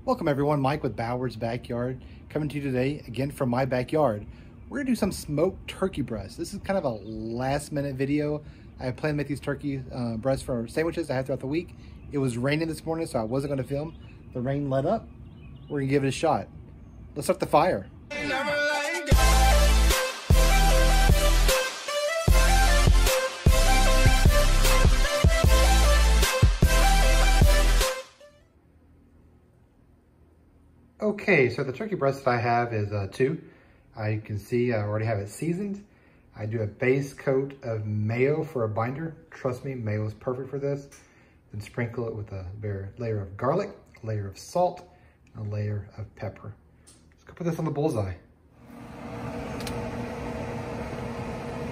Welcome everyone, Mike with Bauer's Backyard, coming to you today again from my backyard. We're gonna do some smoked turkey breasts. This is kind of a last minute video. I planned to make these turkey breasts for sandwiches I had throughout the week. It was raining this morning, so I wasn't gonna film. The rain let up. We're gonna give it a shot. Let's start the fire. Okay, so the turkey breast that I have is two. You can see I already have it seasoned. I do a base coat of mayo for a binder. Trust me, mayo is perfect for this. Then sprinkle it with a layer of garlic, a layer of salt, and a layer of pepper. Let's go put this on the bullseye.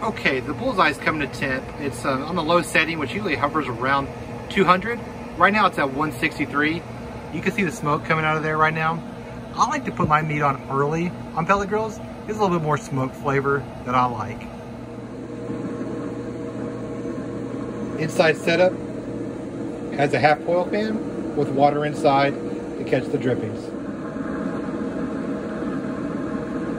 Okay, the bullseye is coming to temp. It's on the low setting, which usually hovers around 200. Right now it's at 163. You can see the smoke coming out of there right now. I like to put my meat on early on pellet grills. There's a little bit more smoke flavor that I like. Inside setup has a half boil pan with water inside to catch the drippings.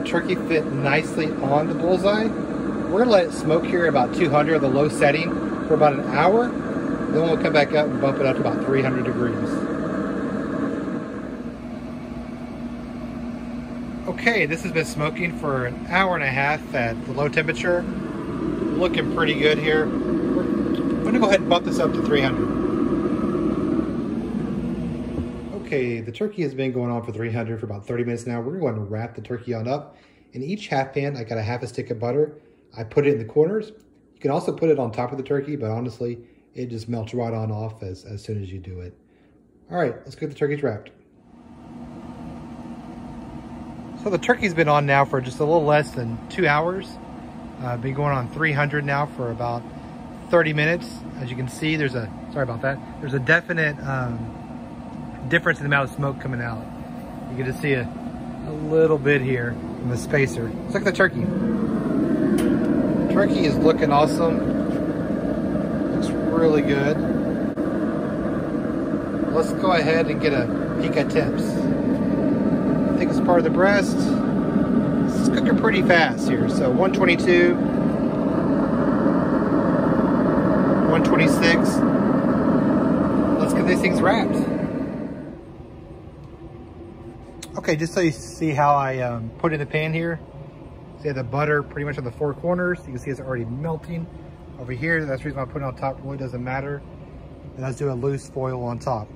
Turkey fit nicely on the bullseye. We're gonna let it smoke here about 200, the low setting, for about an hour. Then we'll come back up and bump it up to about 300 degrees. Okay, this has been smoking for an hour and a half at the low temperature. Looking pretty good here. I'm gonna go ahead and bump this up to 300. Okay, the turkey has been going on for 300 for about 30 minutes now. We're going to wrap the turkey on up. In each half pan, I got a half a stick of butter. I put it in the corners. You can also put it on top of the turkey, but honestly, it just melts right on off as soon as you do it. All right, let's get the turkeys wrapped. So the turkey's been on now for just a little less than 2 hours. Been going on 300 now for about 30 minutes. As you can see, there's a definite difference in the amount of smoke coming out. You get to see a little bit here in the spacer. Let's look at the turkey. Turkey is looking awesome. Looks really good. Let's go ahead and get a peek at temps. Thickest part of the breast. This is cooking pretty fast here. So 122, 126. Let's get these things wrapped. Okay, just so you see how I put it in the pan here. See the butter pretty much on the four corners. You can see it's already melting. Over here, that's the reason why I put it on top. It really doesn't matter. And let's do a loose foil on top.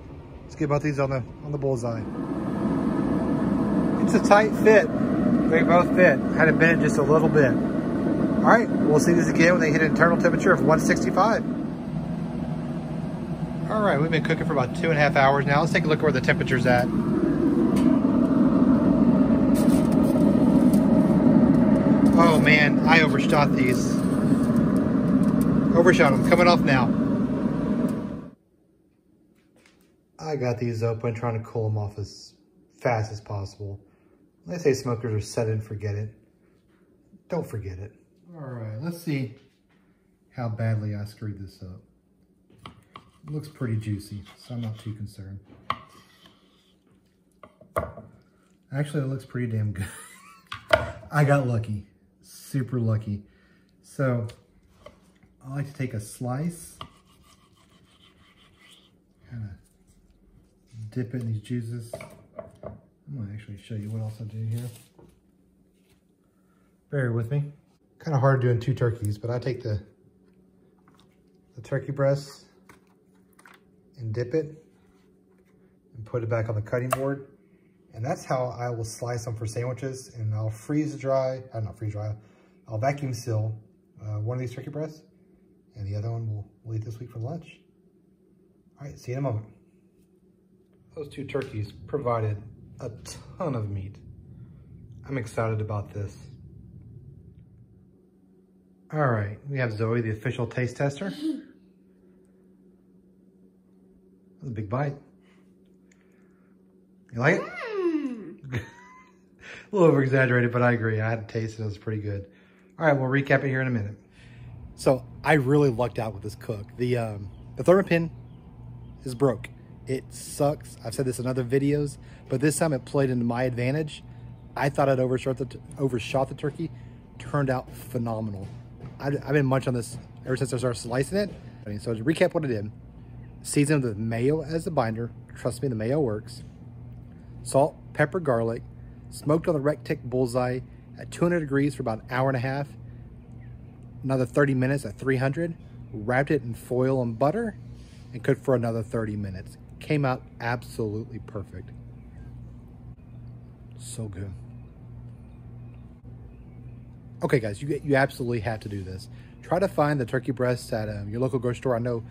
Let's get both these on the bullseye. It's a tight fit. They both fit. Had to bend it just a little bit. All right, we'll see this again when they hit an internal temperature of 165. All right, we've been cooking for about 2.5 hours now. Let's take a look at where the temperature's at. Oh man, I overshot these. Overshot them, coming off now. I got these open, trying to cool them off as fast as possible. They say smokers are set and forget it. Don't forget it. All right, let's see how badly I screwed this up. It looks pretty juicy, so I'm not too concerned. Actually, it looks pretty damn good. I got lucky, super lucky. So I like to take a slice, kind of dip it in these juices. I'm gonna actually show you what else I do here. Bear with me. Kind of hard doing two turkeys, but I take the turkey breast and dip it and put it back on the cutting board. And that's how I will slice them for sandwiches. And I'll I'll vacuum seal one of these turkey breasts, and the other one we'll eat this week for lunch. All right, see you in a moment. Those two turkeys provided a ton of meat. I'm excited about this. All right, we have Zoe, the official taste tester. That was a big bite. You like it? A little over exaggerated, but I agree. I had to taste it, it was pretty good. All right, we'll recap it here in a minute. So I really lucked out with this cook. The thermopin is broke. It sucks. I've said this in other videos, but this time it played into my advantage. I thought I'd overshot the turkey. Turned out phenomenal. I've been munching on this ever since I started slicing it. So to recap what I did, seasoned with mayo as the binder. Trust me, the mayo works. Salt, pepper, garlic. Smoked on the REC TEC Bullseye at 200 degrees for about an hour and a half. Another 30 minutes at 300. Wrapped it in foil and butter and cooked for another 30 minutes. Came out absolutely perfect. So good. Okay guys, you absolutely have to do this. Try to find the turkey breasts at your local grocery store. I know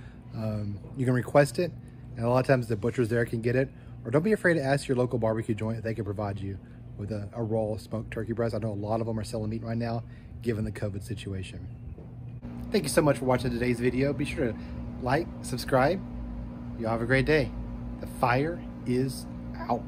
you can request it, and a lot of times the butchers there can get it. Or don't be afraid to ask your local barbecue joint if they can provide you with a raw smoked turkey breast. I know a lot of them are selling meat right now, given the COVID situation. Thank you so much for watching today's video. Be sure to like, subscribe. You have a great day. The fire is out.